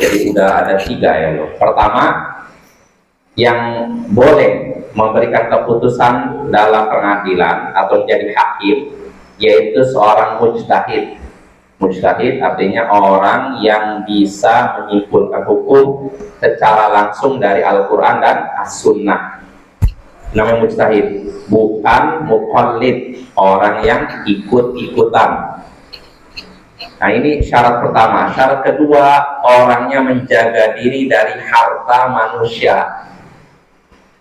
Jadi udah ada 3 ya loh. Pertama, yang boleh memberikan keputusan dalam pengadilan atau jadi hakim yaitu seorang mujtahid. Mujtahid artinya orang yang bisa menyimpulkan hukum secara langsung dari Al-Quran dan As-Sunnah. Namanya mujtahid, bukan muqallid, orang yang ikut-ikutan. Nah ini syarat pertama. Syarat kedua, orangnya menjaga diri dari harta manusia.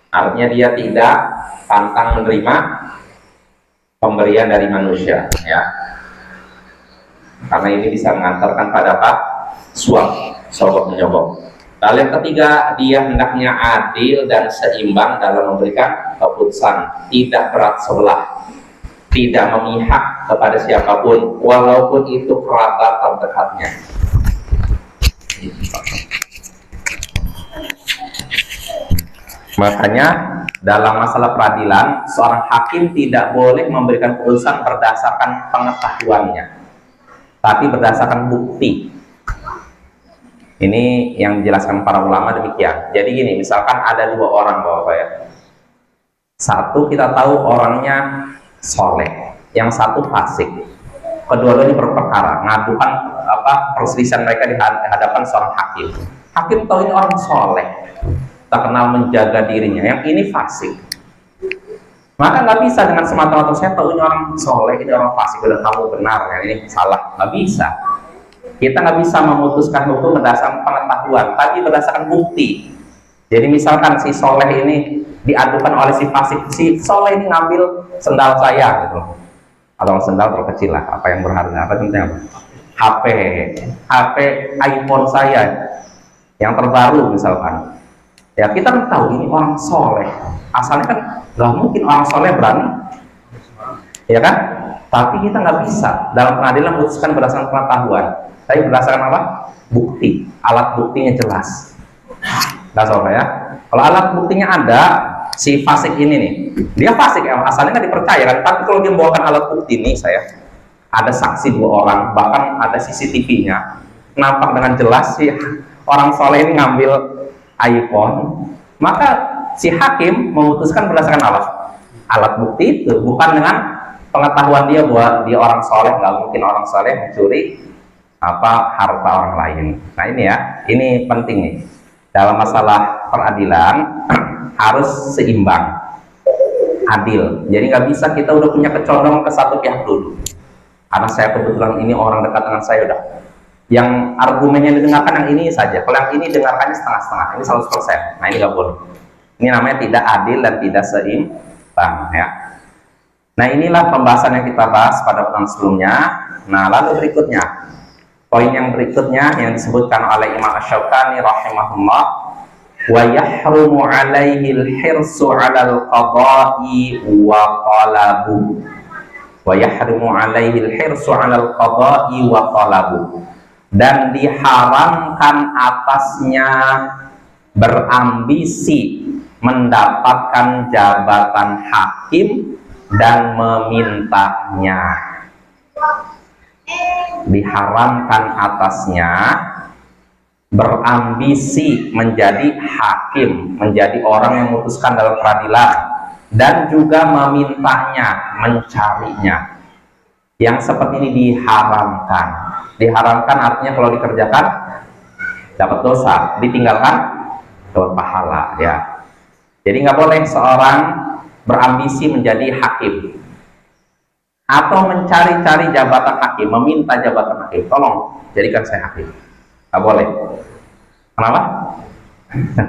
Artinya dia tidak pantang menerima pemberian dari manusia, ya. Karena ini bisa mengantarkan pada apa? Suap, sogok menyogok. Lalu yang ketiga, dia hendaknya adil dan seimbang dalam memberikan keputusan, tidak berat sebelah, tidak memihak kepada siapapun, walaupun itu kerabat terdekatnya. Makanya dalam masalah peradilan, seorang hakim tidak boleh memberikan keputusan berdasarkan pengetahuannya, tapi berdasarkan bukti. Ini yang dijelaskan para ulama demikian. Jadi gini, misalkan ada 2 orang Bapak ya. Satu kita tahu orangnya soleh, yang satu fasik. Kedua-duanya berperkara, ngadukan perselisihan mereka di hadapan seorang hakim. Hakim tahu ini orang soleh, tak kenal menjaga dirinya, yang ini fasik. Maka nggak bisa dengan semata-mata saya tahu ini orang soleh, ini orang fasik, dan kamu benar, ya ini salah. Nggak bisa. Kita nggak bisa memutuskan hukum berdasarkan pengetahuan, tapi berdasarkan bukti. Jadi misalkan si soleh ini diadukan oleh si fasik, si soleh ini ngambil sendal saya, gitu, atau sendal terkecil lah, apa yang berharga, apa penting apa? HP iPhone saya yang terbaru misalkan. Ya kita kan tahu ini orang soleh, asalnya kan nggak mungkin orang soleh berani, ya kan? Tapi kita nggak bisa dalam pengadilan memutuskan berdasarkan pengetahuan, tapi berdasarkan apa? Bukti, alat buktinya jelas. Nggak salah ya. Kalau alat buktinya ada, si fasik ini nih, dia fasik ya, asalnya kan dipercaya kan. Tapi kalau dia membawakan alat bukti nih, saya ada saksi 2 orang, bahkan ada CCTV-nya, nampak dengan jelas sih orang soleh ini ngambil iPhone, maka si hakim memutuskan berdasarkan alat bukti itu, bukan dengan pengetahuan dia bahwa dia orang soleh. Nggak mungkin orang soleh mencuri harta orang lain. Nah ini ya, ini penting nih dalam masalah peradilan. Harus seimbang, adil. Jadi nggak bisa kita udah punya kecondongan ke satu pihak dulu, karena saya kebetulan ini orang dekat dengan saya, udah yang argumennya didengarkan yang ini saja, kalau yang ini dengarkannya setengah-setengah, ini 100%. Nah ini nggak boleh. Ini namanya tidak adil dan tidak seimbang, ya. Nah inilah pembahasan yang kita bahas pada pertemuan sebelumnya. Nah lalu berikutnya, poin yang berikutnya yang disebutkan oleh Imam Asy-Syaukani rahimahullah, wa yahrumu alaihi al-hirsu 'alal qada'i wa talabu. Wa yahrumu alaihi al-hirsu 'alal qada'i wa talabu. Dan diharamkan atasnya berambisi mendapatkan jabatan hakim dan memintanya. Diharamkan atasnya berambisi menjadi hakim, menjadi orang yang memutuskan dalam peradilan, dan juga memintanya, mencarinya. Yang seperti ini diharamkan. Diharamkan artinya kalau dikerjakan dapat dosa, ditinggalkan dapat pahala, ya. Jadi nggak boleh seorang berambisi menjadi hakim atau mencari-cari jabatan hakim, meminta jabatan hakim, tolong jadikan saya hakim. Nggak boleh. Kenapa?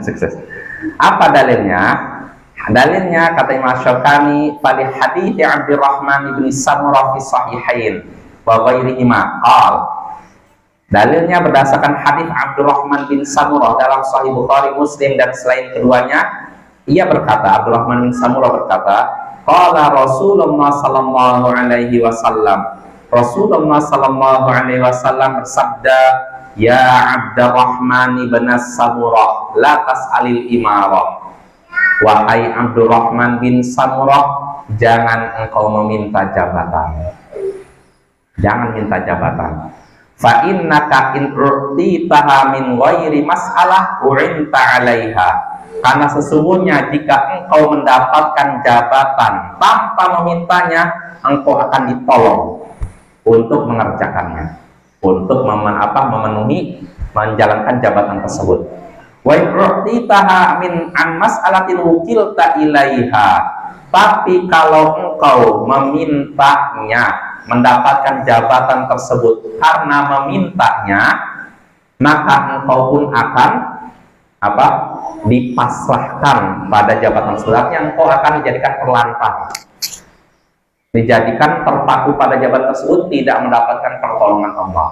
Sukses. Apa dalilnya? Dalilnya kata Imam Syaukani, fali hadits Abdurrahman bin Samurah fi sahihain wa ghairihima qal. Dalilnya berdasarkan hadis Abdurrahman bin Samurah dalam Sahih Bukhari, Muslim dan selain keduanya. Ia berkata, Abdurrahman bin Samurah berkata, qala Rasulullah sallallahu alaihi wasallam. Rasulullah sallallahu alaihi wasallam bersabda, ya Abdurrahman bin Samurah, la tas'alil imarah. Wahai Abdurrahman bin Samurah, jangan engkau meminta jabatan. Jangan minta jabatan. Fa innaka in urtitaha min ghairi mas'alah u'inta 'alaiha. Karena sesungguhnya jika engkau mendapatkan jabatan tanpa memintanya, engkau akan ditolong untuk mengerjakannya, untuk memenuhi, menjalankan jabatan tersebut. Wa in urtitaha min an mas'alatin wukilta ilaiha. Tapi kalau engkau memintanya, mendapatkan jabatan tersebut karena memintanya, maka engkau pun akan dipasrahkan pada jabatan tersebut, yang engkau akan dijadikan terlantar, dijadikan terpaku pada jabatan tersebut, tidak mendapatkan pertolongan Allah.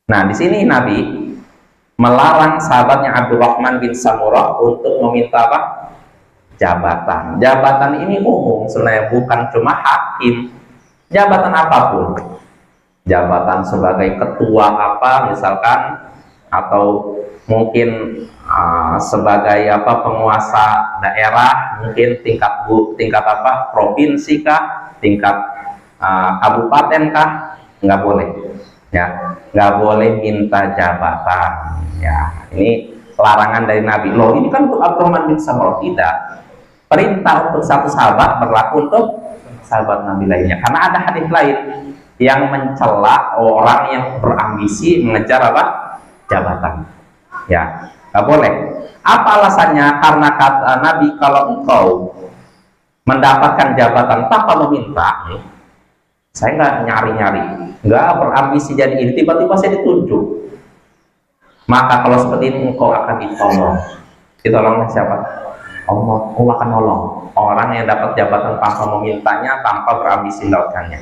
Nah, di sini Nabi melarang sahabatnya Abdurrahman bin Samurah untuk meminta jabatan. Jabatan ini umum sebenarnya, bukan cuma hakim. Jabatan apapun, jabatan sebagai ketua misalkan, atau mungkin sebagai penguasa daerah, mungkin tingkat provinsi kah, tingkat kabupaten kah, nggak boleh ya, nggak boleh minta jabatan ya. Ini larangan dari Nabi. Loh, ini kan untuk Abdurrahman bin Samurah, tidak. Perintah untuk satu sahabat berlaku untuk sahabat Nabi lainnya, karena ada hadis lain yang mencela orang yang berambisi mengejar jabatan ya, nggak boleh. Apa alasannya? Karena kata Nabi, kalau engkau mendapatkan jabatan tanpa meminta, saya nggak nyari-nyari, nggak berambisi jadi ini, tiba-tiba saya ditunjuk, maka kalau seperti ini engkau akan ditolong. Ditolong siapa? Allah akan nolong orang yang dapat jabatan tanpa memintanya, tanpa berambisi mendapatkannya.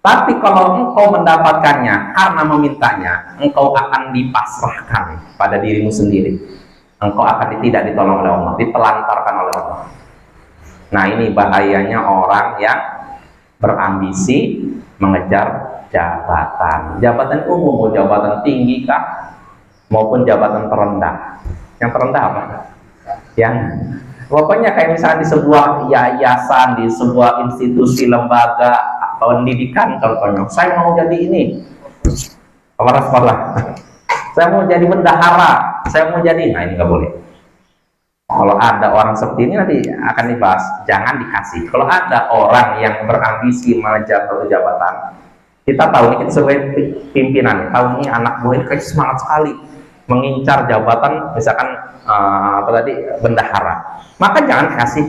Tapi kalau engkau mendapatkannya karena memintanya, engkau akan dipasrahkan pada dirimu sendiri. Engkau akan tidak ditolong oleh Allah, ditelantarkan oleh Allah. Nah, ini bahayanya orang yang berambisi mengejar jabatan. Jabatan umum, jabatan tinggi kah, maupun jabatan terendah. Yang terendah apa? Yang pokoknya kayak misalnya di sebuah yayasan, di sebuah institusi, lembaga pendidikan contohnya, saya mau jadi ini kepala sekolah, saya mau jadi bendahara, saya mau jadi, nah ini nggak boleh. Kalau ada orang seperti ini nanti akan dibahas, jangan dikasih. Kalau ada orang yang berambisi mengejar satu jabatan, kita tahu ini, kita sebagai pimpinan tahu ini anak buah ini kayak semangat sekali mengincar jabatan, misalkan bendahara, maka jangan kasih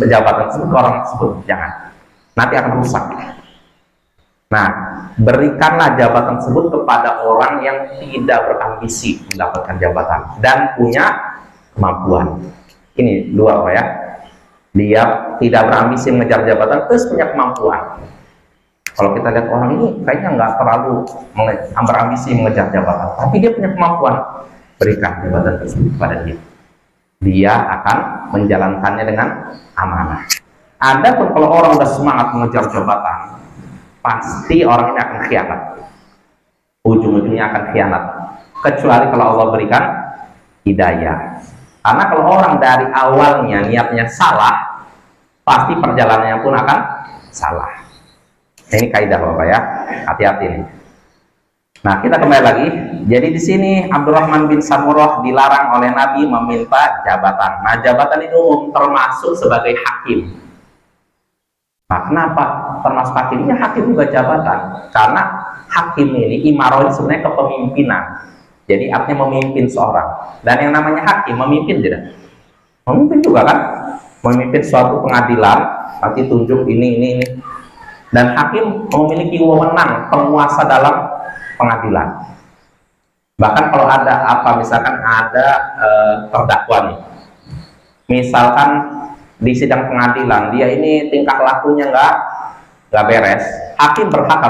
jabatan tersebut ke orang tersebut, jangan, nanti akan rusak. Nah, berikanlah jabatan tersebut kepada orang yang tidak berambisi mendapatkan jabatan dan punya kemampuan. Ini dua ya, dia tidak berambisi mengejar jabatan terus punya kemampuan. Kalau kita lihat orang ini kayaknya nggak terlalu berambisi mengejar jabatan, tapi dia punya kemampuan, berikan jabatan tersebut kepada dia. Dia akan menjalankannya dengan amanah. Adapun kalau orang udah semangat mengejar jabatan, pasti orang ini akan khianat. Ujung-ujungnya akan khianat. Kecuali kalau Allah berikan hidayah. Karena kalau orang dari awalnya niatnya salah, pasti perjalanannya pun akan salah. Ini kaidah Bapak ya, hati-hati nih. Nah, kita kembali lagi. Jadi di sini Abdurrahman bin Samurah dilarang oleh Nabi meminta jabatan. Nah, jabatan itu umum, termasuk sebagai hakim. Nah, kenapa termasuk hakimnya? Hakim juga jabatan, karena hakim ini imarah ini sebenarnya kepemimpinan. Jadi artinya memimpin seorang. Dan yang namanya hakim memimpin tidak? Memimpin juga kan? Memimpin suatu pengadilan, nanti tunjuk ini. Dan hakim memiliki wewenang penguasa dalam pengadilan. Bahkan kalau ada misalkan ada terdakwa nih, misalkan di sidang pengadilan dia ini tingkah lakunya nggak beres, hakim berhak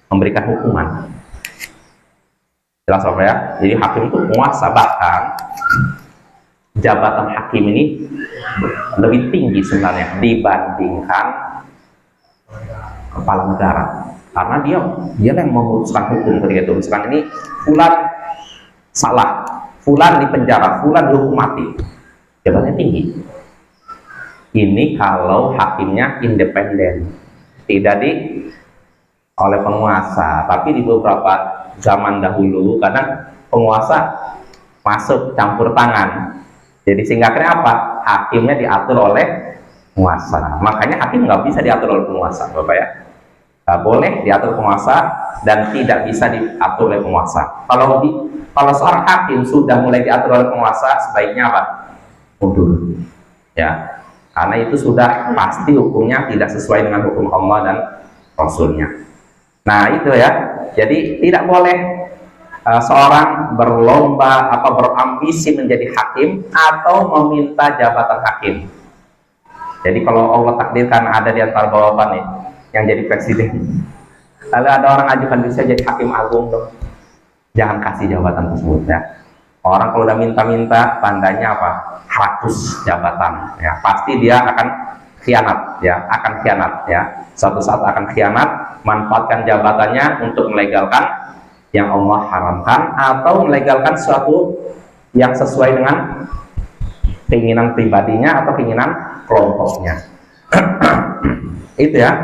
memberikan hukuman. Jelas ya? Jadi hakim itu penguasa, bahkan jabatan hakim ini lebih tinggi sebenarnya dibandingkan kepala negara, karena dia yang memutuskan hukum. Ketika itu misalkan ini fulan salah, fulan dipenjara, fulan dihukum mati, jabatannya tinggi. Ini kalau hakimnya independen, tidak oleh penguasa. Tapi di beberapa zaman dahulu kadang penguasa masuk campur tangan. Jadi sehingga akhirnya apa? Hakimnya diatur oleh penguasa. Makanya hakim nggak bisa diatur oleh penguasa, Bapak ya. Nggak boleh diatur penguasa dan tidak bisa diatur oleh penguasa. Kalau seorang hakim sudah mulai diatur oleh penguasa, sebaiknya apa? Mundur. Ya, karena itu sudah pasti hukumnya tidak sesuai dengan hukum Allah dan Rasulnya. Nah itu ya. Jadi tidak boleh seorang berlomba berambisi menjadi hakim atau meminta jabatan hakim. Jadi kalau Allah takdirkan ada di antara bapak nih yang jadi presiden, lalu ada orang ajukan diri saya jadi hakim agung dong, jangan kasih jabatan tersebut ya. Orang kalau udah minta-minta tandanya apa? Hapus jabatan ya, pasti dia akan khianat ya, suatu saat akan khianat, manfaatkan jabatannya untuk melegalkan yang Allah haramkan atau melegalkan sesuatu yang sesuai dengan keinginan pribadinya atau keinginan kelompoknya. Itu ya.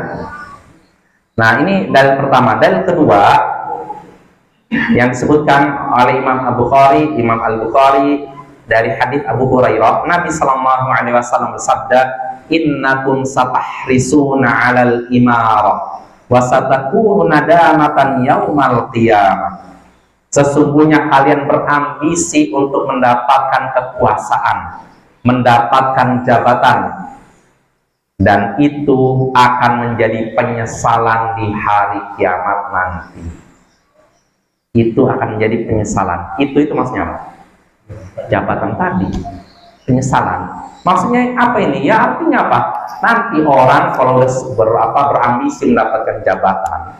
Nah ini dalil pertama. Dalil kedua yang disebutkan oleh Imam Al-Bukhari dari hadis Abu Hurairah, Nabi Sallallahu Alaihi Wasallam bersabda, innakum satahrisuna 'alal imarah wa satakunu nadamatan yaumal qiyamah. Sesungguhnya kalian berambisi untuk mendapatkan kekuasaan, mendapatkan jabatan, dan itu akan menjadi penyesalan di hari kiamat nanti. Itu akan menjadi penyesalan. Itu maksudnya apa? Jabatan tadi, penyesalan. Maksudnya apa ini? Ya artinya apa? Nanti orang kalau berambisi mendapatkan jabatan,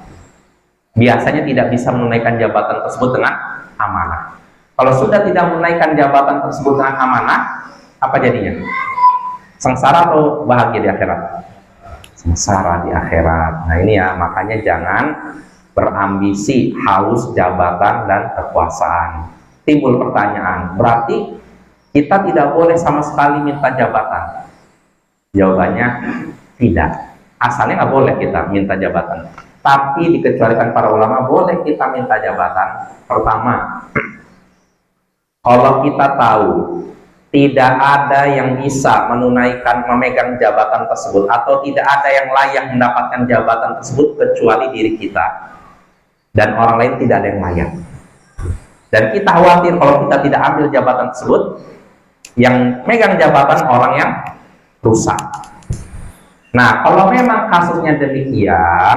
biasanya tidak bisa menunaikan jabatan tersebut dengan amanah. Kalau sudah tidak menunaikan jabatan tersebut dengan amanah, apa jadinya? Sengsara atau bahagia di akhirat? Sengsara di akhirat. Nah ini ya, makanya jangan berambisi haus jabatan dan kekuasaan. Timbul pertanyaan, berarti kita tidak boleh sama sekali minta jabatan? Jawabannya tidak. Asalnya nggak boleh kita minta jabatan, tapi dikecualikan para ulama boleh kita minta jabatan. Pertama, kalau kita tahu tidak ada yang bisa memegang jabatan tersebut, atau tidak ada yang layak mendapatkan jabatan tersebut kecuali diri kita, dan orang lain tidak ada yang layak, dan kita khawatir kalau kita tidak ambil jabatan tersebut, yang megang jabatan orang yang rusak. Nah kalau memang kasusnya demikian,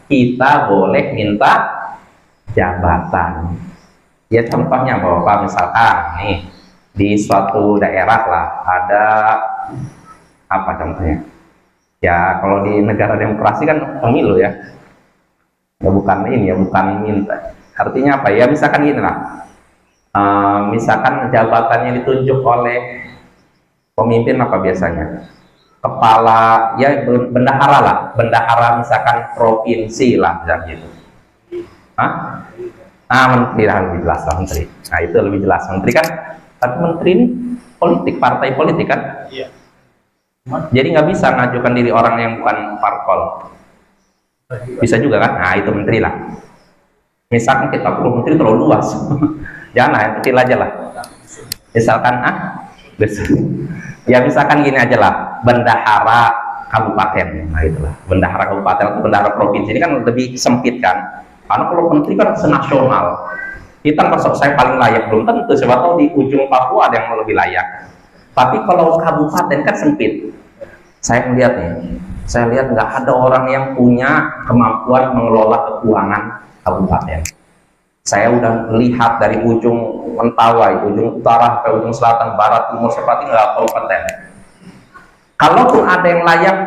kita boleh minta jabatan. Ya contohnya Bapak, misalkan nih di suatu daerah lah ada apa contohnya? Ya kalau di negara demokrasi kan pemilu ya. Ya bukan ini ya, bukan minta. Artinya apa ya? Misalkan gini lah. Misalkan jabatannya ditunjuk oleh pemimpin apa biasanya? Kepala ya, bendahara lah, bendahara misalkan provinsi lah, misalnya gitu. Hah? Menteri lah, lebih jelas lah menteri. Nah itu lebih jelas menteri kan, tapi menteri ini politik, partai politik kan. Iya. Jadi nggak bisa ngajukan diri orang yang bukan parpol. Bisa juga kan? Nah itu menteri lah. Misalkan kita perlu menteri terlalu luas, jangan lah, yang kecil aja lah. Misalkan ya misalkan gini aja lah, bendahara kabupaten. Nah itulah, bendahara kabupaten atau bendahara provinsi ini kan lebih sempit kan. Karena kalau menteri kan senasional, kita masuk saya paling layak, belum tentu, siapa tahu di ujung Papua ada yang lebih layak. Tapi kalau kabupaten kan sempit. Saya lihat nggak ada orang yang punya kemampuan mengelola keuangan kabupaten. Saya udah lihat dari ujung Mentawai, ujung utara ke ujung selatan, barat, timur, seperti nggak kompeten. Kalaupun ada yang layak,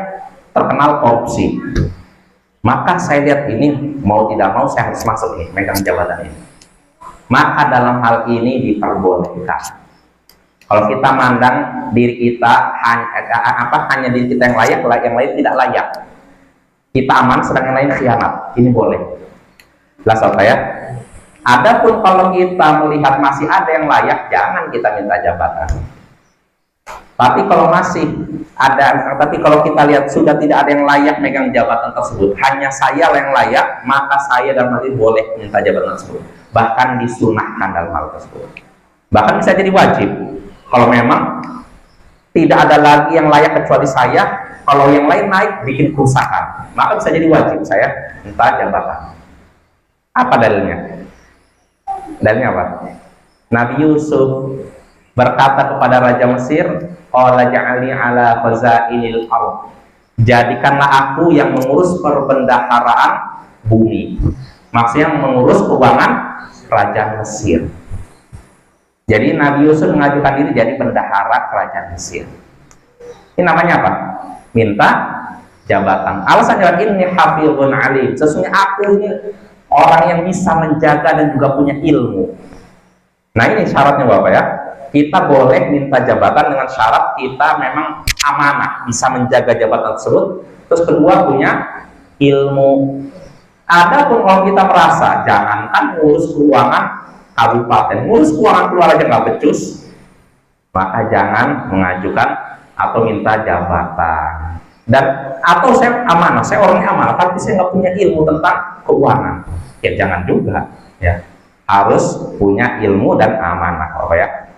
terkenal korupsi. Maka saya lihat ini mau tidak mau saya harus masuk nih, megang jabatan ini. Maka dalam hal ini diperbolehkan. Kalau kita mandang diri kita hanya diri kita yang layak, yang lain tidak layak. Kita aman, sedang yang lain khianat. Ini boleh. Jelas ya. Adapun kalau kita melihat masih ada yang layak, jangan kita minta jabatan. Tapi kalau masih ada, tapi kalau kita lihat sudah tidak ada yang layak megang jabatan tersebut, hanya saya yang layak, maka saya dan nanti boleh minta jabatan tersebut. Bahkan disunahkan dalam hal tersebut. Bahkan bisa jadi wajib. Kalau memang tidak ada lagi yang layak kecuali saya, kalau yang lain naik bikin kerusakan, maka bisa jadi wajib saya minta jabatan. Apa dalilnya? Dalilnya apa? Nabi Yusuf berkata kepada Raja Mesir, qala ja'alni ala khazainil ardh, jadikanlah aku yang mengurus perbendaharaan bumi. Maksudnya mengurus keuangan kerajaan Mesir. Jadi Nabi Yusuf mengajukan diri jadi bendahara kerajaan Mesir. Ini namanya apa? Minta jabatan. Alasannya ini hafizun alim. Sesungguhnya aku ini orang yang bisa menjaga dan juga punya ilmu. Nah ini syaratnya Bapak ya. Kita boleh minta jabatan dengan syarat kita memang amanah, bisa menjaga jabatan tersebut. Terus kedua punya ilmu. Adapun kalau kita merasa jangankan ngurus keuangan kabupaten, ngurus keuangan keluarga aja nggak becus, maka jangan mengajukan atau minta jabatan. Dan atau saya amanah, saya orangnya amanah, tapi saya nggak punya ilmu tentang keuangan, ya jangan juga, ya harus punya ilmu dan amanah, ya.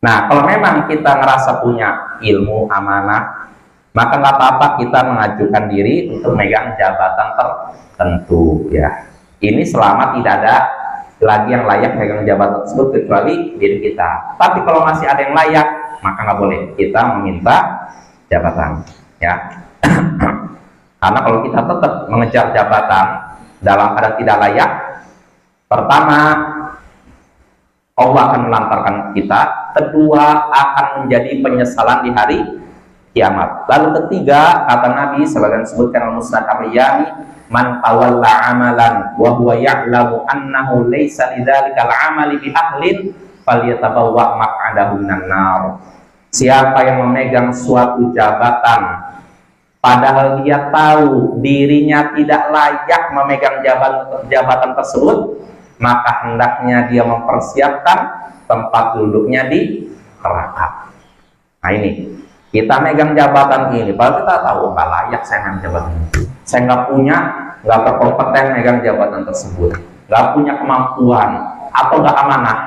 Nah, kalau memang kita ngerasa punya ilmu amanah, maka nggak apa-apa kita mengajukan diri untuk megang jabatan tertentu, ya. Ini selama tidak ada lagi yang layak megang jabatan tersebut kecuali diri kita. Tapi kalau masih ada yang layak, maka nggak boleh kita meminta jabatan, ya. Karena kalau kita tetap mengejar jabatan dalam keadaan tidak layak, pertama Allah akan melantarkan kita, kedua akan menjadi penyesalan di hari kiamat. Lalu ketiga, kata Nabi sebagian disebutkan al-Musnad Ar-Riyani, man tawalla amalan wa huwa ya'lamu annahu laysa lidzalikal amali bi ahlin falyatabawwa maq'adahu minan nar. Siapa yang memegang suatu jabatan padahal dia tahu dirinya tidak layak memegang jabatan tersebut, maka hendaknya dia mempersiapkan tempat duduknya di neraka. Nah ini, kita megang jabatan ini, padahal kita tahu nggak layak saya megang jabatan itu. Saya nggak berkompeten megang jabatan tersebut, nggak punya kemampuan atau nggak amanah,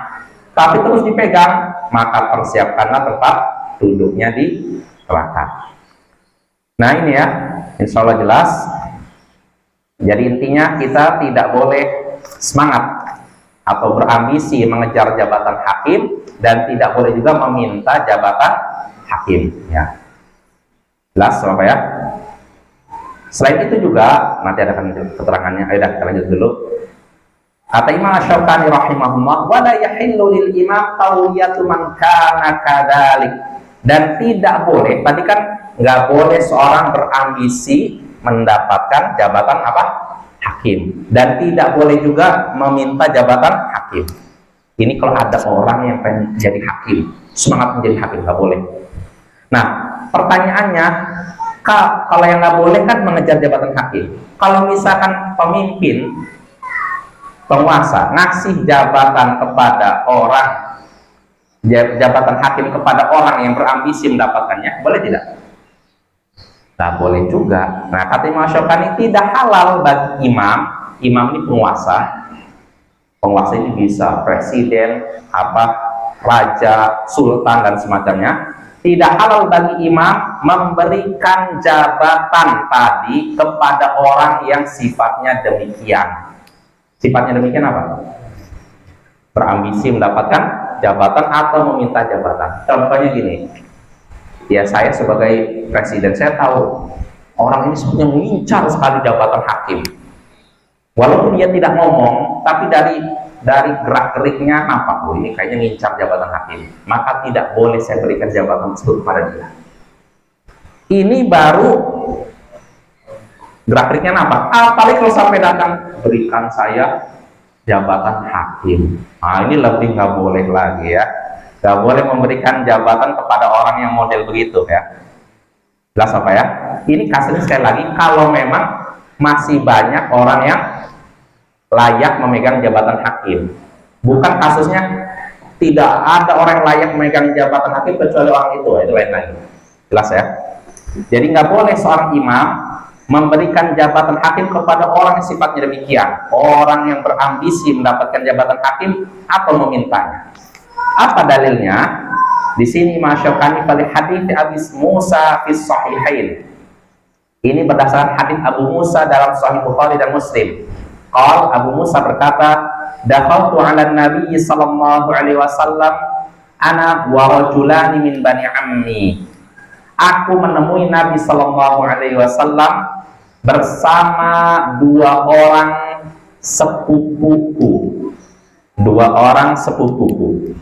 tapi terus dipegang, maka persiapkanlah tempat duduknya di neraka. Nah ini ya, insya Allah jelas. Jadi intinya kita tidak boleh semangat atau berambisi mengejar jabatan hakim dan tidak boleh juga meminta jabatan hakim, ya. Jelas Bapak ya. Selain itu juga nanti ada keterangannya. Ayo kita lanjut dulu. Kata Imam Asy-Syaukani rahimahullah, wa la yahillu lil imam tawliyatu man kana kadzalik. Dan tidak boleh, tadi kan nggak boleh seorang berambisi mendapatkan jabatan apa? Hakim. Dan tidak boleh juga meminta jabatan hakim. Ini kalau ada orang yang pengen jadi hakim, semangat menjadi hakim, nggak boleh. Nah, pertanyaannya, kalau yang nggak boleh kan mengejar jabatan hakim. Kalau misalkan pemimpin, penguasa ngasih jabatan kepada orang, jabatan hakim kepada orang yang berambisi mendapatkannya, boleh tidak? Nggak boleh juga. Nah, kata Imam Asy-Syaukani, tidak halal bagi imam ini penguasa ini bisa presiden, raja, sultan dan semacamnya. Tidak halal bagi imam memberikan jabatan tadi kepada orang yang sifatnya demikian. Sifatnya demikian apa? Berambisi mendapatkan jabatan atau meminta jabatan. Contohnya gini, ya saya sebagai presiden, saya tahu orang ini sebenarnya mengincar sekali jabatan hakim. Walaupun dia tidak ngomong, tapi dari gerak-geriknya nampak, ini kayaknya ngincar jabatan hakim. Maka tidak boleh saya berikan jabatan tersebut kepada dia. Ini baru gerak-geriknya nampak. Apalagi kalau sampai datang, berikan saya jabatan hakim. Nah ini lebih nggak boleh lagi ya. Nggak boleh memberikan jabatan kepada orang yang model begitu ya. Jelas apa ya? Ini kasusnya sekali lagi kalau memang masih banyak orang yang layak memegang jabatan hakim. Bukan kasusnya tidak ada orang yang layak memegang jabatan hakim kecuali orang itu lain lagi. Jelas ya? Jadi nggak boleh seorang imam memberikan jabatan hakim kepada orang yang sifatnya demikian, orang yang berambisi mendapatkan jabatan hakim atau memintanya. Apa dalilnya? Di sini Masyukani pada hadis Abi Musa fi Sahihain. Ini berdasarkan hadis Abu Musa dalam Sahih Bukhari dan Muslim. Qal Abu Musa berkata, dakhaltu 'ala Nabi sallallahu alaihi wasallam ana wa rajulani min bani ammi. Aku menemui Nabi sallallahu alaihi wasallam bersama dua orang sepupuku. Dua orang sepupuku.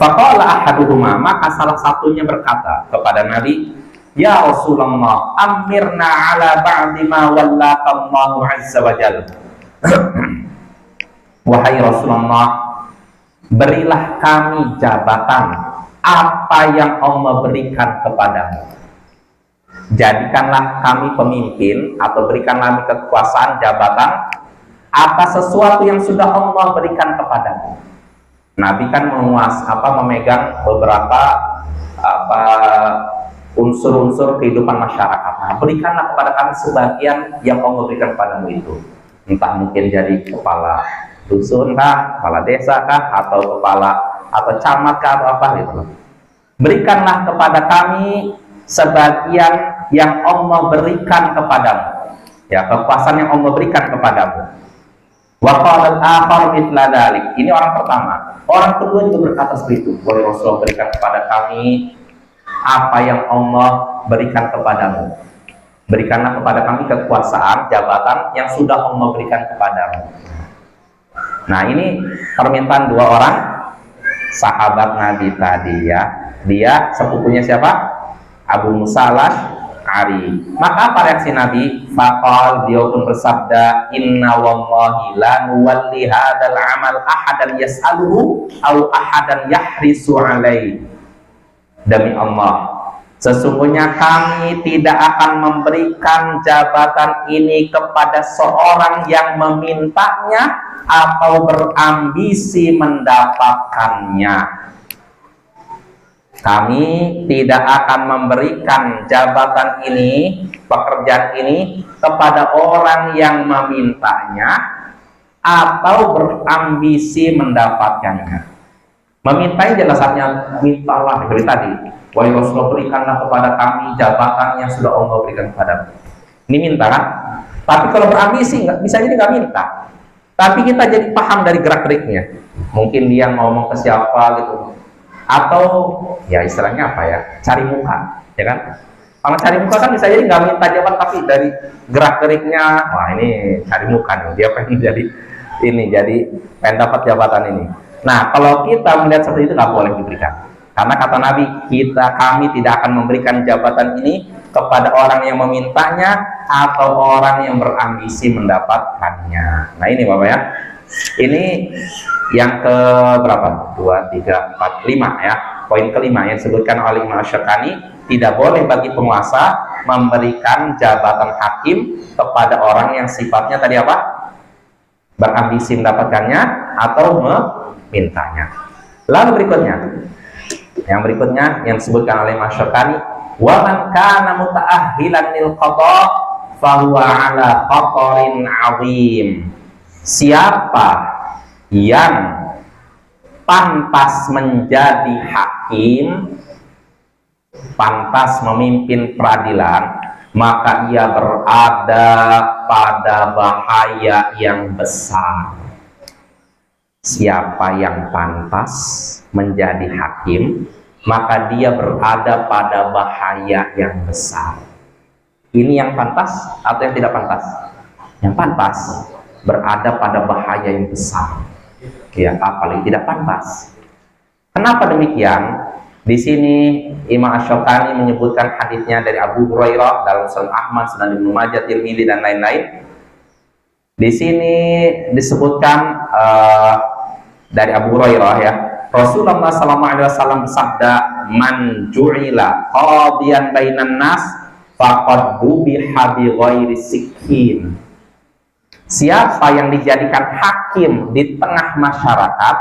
Faqala ahaduhuma, maka salah satunya berkata kepada Nabi, ya Rasulullah, amirna ala ba'di ma wallaka Allahu azza wa jalla. Wahai Rasulullah, berilah kami jabatan apa yang Allah berikan kepadamu. Jadikanlah kami pemimpin atau berikan kami kekuasaan, jabatan apa sesuatu yang sudah Allah berikan kepadamu. Nabi kan memegang beberapa unsur-unsur kehidupan masyarakat. Nah, berikanlah kepada kami sebagian yang Allah berikan kepadamu itu. Entah mungkin jadi kepala dusun kah, kepala desa kah, atau camat kah, atau apa gitu. Berikanlah kepada kami sebagian yang Allah berikan kepadamu. Ya, kekuasaan yang Allah berikan kepadamu. Wa qala al-akhar mithla dzalik. Ini orang pertama. Orang kedua juga berkata seperti itu. Wahai Rasulullah, berikan kepada kami apa yang Allah berikan kepadamu. Berikanlah kepada kami kekuasaan, jabatan yang sudah Allah berikan kepadamu. Nah, ini permintaan dua orang sahabat Nabi tadi ya. Dia sepupunya siapa? Abu Musa Al-Asy'ari. Maka apa reaksi Nabi? Faqal, dia pun bersabda, inna wallahi la nuwalli hadzal amal ahadan yas'aluhu aw ahadan yahrisu alaihi. Demi Allah, sesungguhnya kami tidak akan memberikan jabatan ini kepada seorang yang memintanya atau berambisi mendapatkannya. Kami tidak akan memberikan jabatan ini, pekerjaan ini kepada orang yang memintanya atau berambisi mendapatkannya. Memintanya jelasnya, mintalah seperti tadi. Wahai Rasulullah, berikanlah kepada kami jabatan yang sudah Allah berikan kepadamu. Ini minta kan? Tapi kalau berambisi bisa jadi nggak minta. Tapi kita jadi paham dari gerak-geriknya. Mungkin dia ngomong ke siapa gitu. Atau ya istilahnya apa ya, cari muka, ya kan? Kalau cari muka kan bisa jadi nggak minta jabatan, tapi dari gerak-geriknya, wah ini cari muka nih, dia pengen jadi ini, jadi pengen dapat jabatan ini. Nah, kalau kita melihat seperti itu nggak boleh diberikan, karena kata Nabi, kami tidak akan memberikan jabatan ini kepada orang yang memintanya atau orang yang berambisi mendapatkannya. Nah ini Bapak ya, ini yang ke berapa? 2, 3, 4, 5 ya. Poin kelima yang disebutkan oleh Imam Syukani, tidak boleh bagi penguasa memberikan jabatan hakim kepada orang yang sifatnya tadi apa? Berambisi mendapatkannya atau memintanya. Lalu berikutnya, yang disebutkan oleh Imam Syukani, wa man kana muta'ahhilan lil qada fa huwa ala khatarin 'azim. Siapa yang pantas menjadi hakim, pantas memimpin peradilan, maka ia berada pada bahaya yang besar. Siapa yang pantas menjadi hakim, maka dia berada pada bahaya yang besar. Ini yang pantas atau yang tidak pantas? Yang pantas berada pada bahaya yang besar. Ya, apalagi tidak pantas. Kenapa demikian? Di sini Imam Asy-Syaukani menyebutkan hadisnya dari Abu Hurairah dalam Sunan Ahmad, Sunan Ibnu Majah, Tirmidzi dan lain-lain. Di sini disebutkan dari Abu Hurairah ya, Rasulullah SAW bersabda, man ju'ila qadiyan bainan nas faqad dubiha bi ghairi sikkin. Siapa yang dijadikan hakim di tengah masyarakat,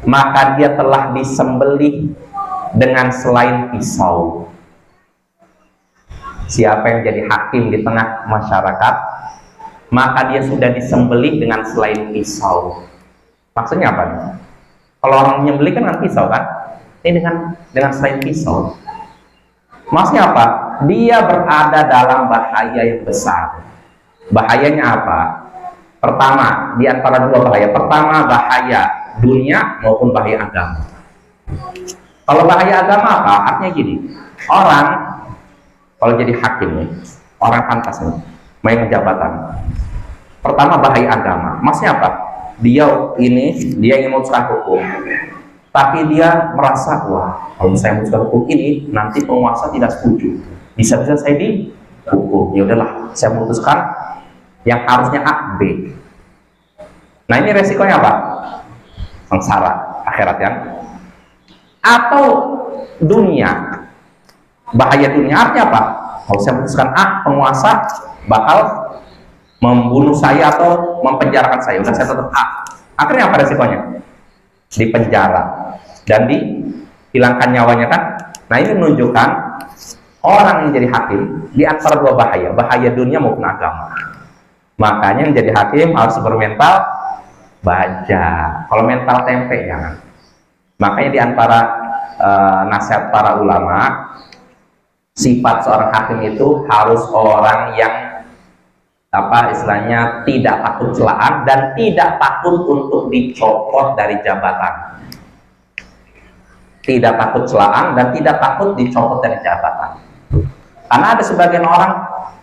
maka dia telah disembelih dengan selain pisau. Siapa yang jadi hakim di tengah masyarakat, maka dia sudah disembelih dengan selain pisau. Maksudnya apa nih? Kalau orang menyembelih kan dengan pisau kan? Ini dengan selain pisau. Maksudnya apa? Dia berada dalam bahaya yang besar. Bahayanya apa? Pertama, di antara dua bahaya. Pertama, bahaya dunia maupun bahaya agama. Kalau bahaya agama apa? Artinya gini, orang kalau jadi hakim nih, orang pantas nih, main jabatan. Pertama, bahaya agama. Maksudnya apa? Dia ingin memutuskan hukum, tapi dia merasa, wah, kalau saya memutuskan hukum ini, nanti penguasa tidak setuju. Bisa-bisa saya dihukum. Ya udahlah, saya memutuskan yang harusnya A, B. Nah, ini resikonya apa? Sengsara akhirat kan? Atau dunia. Bahaya dunia artinya apa? Kalau saya memutuskan A, penguasa bakal membunuh saya atau mempenjarakan saya. Udah, saya tetap A. Akhirnya apa resikonya? Di penjara dan dihilangkan nyawanya kan? Nah, ini menunjukkan orang yang jadi hakim di antara dua bahaya, bahaya dunia maupun agama. Makanya yang jadi hakim harus bermental baja. Kalau mental tempe jangan. Makanya di antara nasihat para ulama, sifat seorang hakim itu harus orang yang istilahnya tidak takut celaan dan tidak takut untuk dicopot dari jabatan. Tidak takut celaan dan tidak takut dicopot dari jabatan. Karena ada sebagian orang,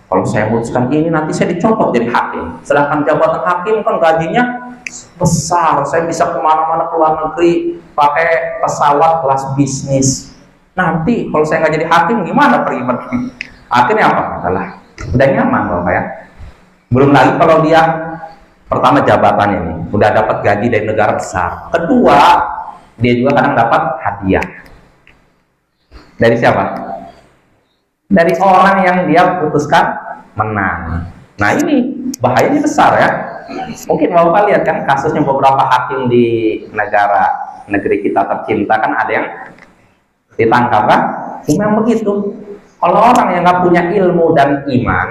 kalau saya memutuskan ini nanti saya dicopot jadi hakim. Sedangkan jabatan hakim kan gajinya besar, saya bisa kemana-mana ke luar negeri pakai pesawat kelas bisnis. Nanti kalau saya nggak jadi hakim gimana pergi? Akhirnya apa? Adalah udah nyaman loh ya. Belum lagi kalau dia pertama jabatan ini udah dapat gaji dari negara besar. Kedua, dia juga kadang dapat hadiah. Dari siapa? Dari orang yang dia putuskan menang. Nah, ini bahayanya besar ya. Mungkin Bapak lihat kan kasusnya beberapa hakim di negeri kita tercinta kan ada yang ditangkap kan? Memang begitu. Kalau orang yang nggak punya ilmu dan iman,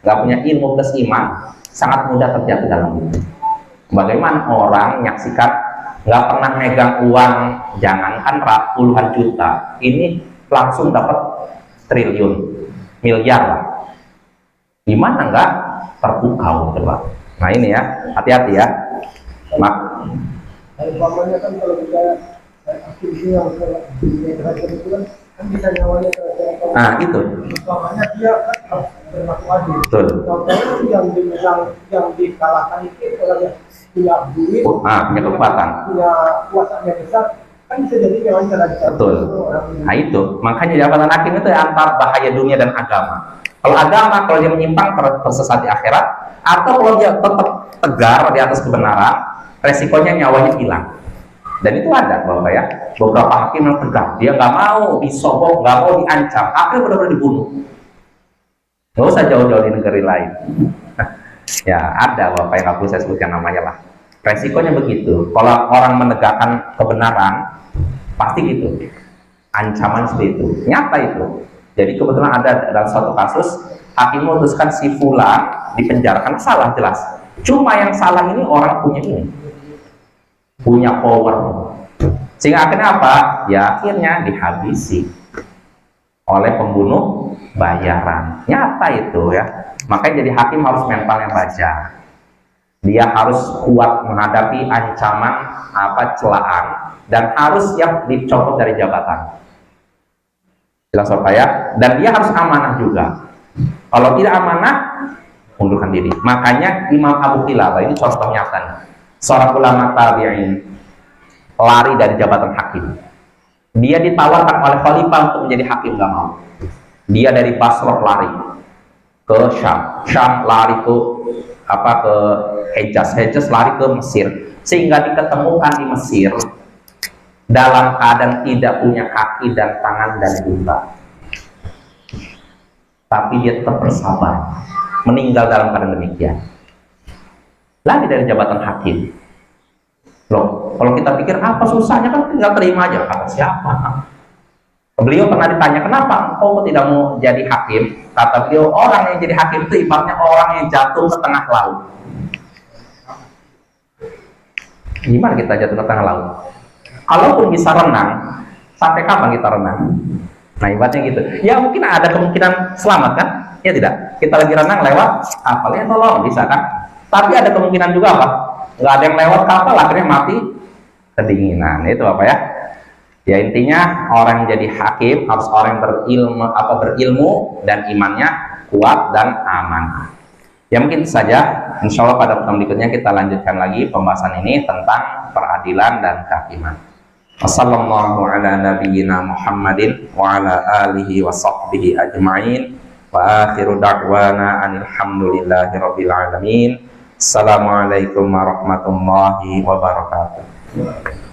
nggak punya ilmu plus iman, sangat mudah terjatuh dalam itu. Bagaimana orang menyaksikan nggak pernah megang uang, jangankan puluhan juta, ini langsung dapat triliun, miliar lah. Gimana nggak terpukau coba? Nah ini ya, hati-hati ya. Umpamanya kan kalau kita aktivitas yang derajat itu kan bisa nyawanya ke. Nah itu. Umpamanya dia kan harus berlaku adil. Betul. Kalau yang dikalahkan itu orang yang punya duit, punya kekuatan, punya kuasanya besar, kan bisa jadi nyawanya derajat. Betul. Nah itu, makanya jabatan hakim itu antara bahaya dunia dan agama. Kalau agama, kalau dia menyimpang tersesat di akhirat, atau kalau dia tetap tegar di atas kebenaran, resikonya nyawanya hilang. Dan itu ada Bapak ya, beberapa hakim yang tegar, dia nggak mau disobok, nggak mau diancam, akhirnya benar-benar dibunuh. Nggak usah jauh-jauh di negeri lain. Ya ada Bapak yang nggak perlu saya sebutkan namanya lah. Resikonya begitu. Kalau orang menegakkan kebenaran, pasti gitu. Ancaman seperti itu, nyata itu. Jadi kebetulan ada dalam suatu kasus, hakim memutuskan si fulan dipenjara karena salah jelas. Cuma yang salah ini orang punya power. Sehingga akhirnya apa? Ya akhirnya dihabisi oleh pembunuh bayaran. Nyata itu ya. Makanya jadi hakim harus mentalnya baja. Dia harus kuat menghadapi ancaman celaan dan harus siap dicopot dari jabatan. Jelas Bapak ya? Dan dia harus amanah juga. Kalau tidak amanah, mundurkan diri. Makanya Imam Abu Qilabah ini contoh nyata. Seorang ulama tabi'in lari dari jabatan hakim. Dia ditawarkan oleh khalifah untuk menjadi hakim, nggak mau. Dia dari Basrah lari ke Syam lari ke Hejaz lari ke Mesir, sehingga diketemukan di Mesir dalam keadaan tidak punya kaki dan tangan dan buta. Tapi dia tetap bersabar, meninggal dalam keadaan demikian. Lagi dari jabatan hakim. Loh, Kalau kita pikir apa susahnya, kan tinggal terima aja. Kata siapa? Beliau pernah ditanya, kenapa engkau tidak mau jadi hakim? Kata beliau, orang yang jadi hakim itu ibaratnya orang yang jatuh ke tengah laut. Gimana kita jatuh ke tengah laut? Kalaupun bisa renang, sampai kapan kita renang? Nah, ibaratnya gitu. Ya mungkin ada kemungkinan selamat kan? Ya tidak. Kita lagi renang lewat kapalnya tolong bisa kan? Tapi ada kemungkinan juga apa? Nggak ada yang lewat kapal, akhirnya mati kedinginan. Itu apa ya? Ya intinya orang yang jadi hakim harus orang yang berilmu dan imannya kuat dan aman. Ya mungkin itu saja. Insya Allah pada pertemuan berikutnya kita lanjutkan lagi pembahasan ini tentang peradilan dan kehakiman. Wassallallahu ala nabiyyina Muhammadin wa ala alihi wa sahbihi ajma'in. Wa akhiru da'wana alhamdulillahi rabbil alamin. Assalamualaikum warahmatullahi wabarakatuh.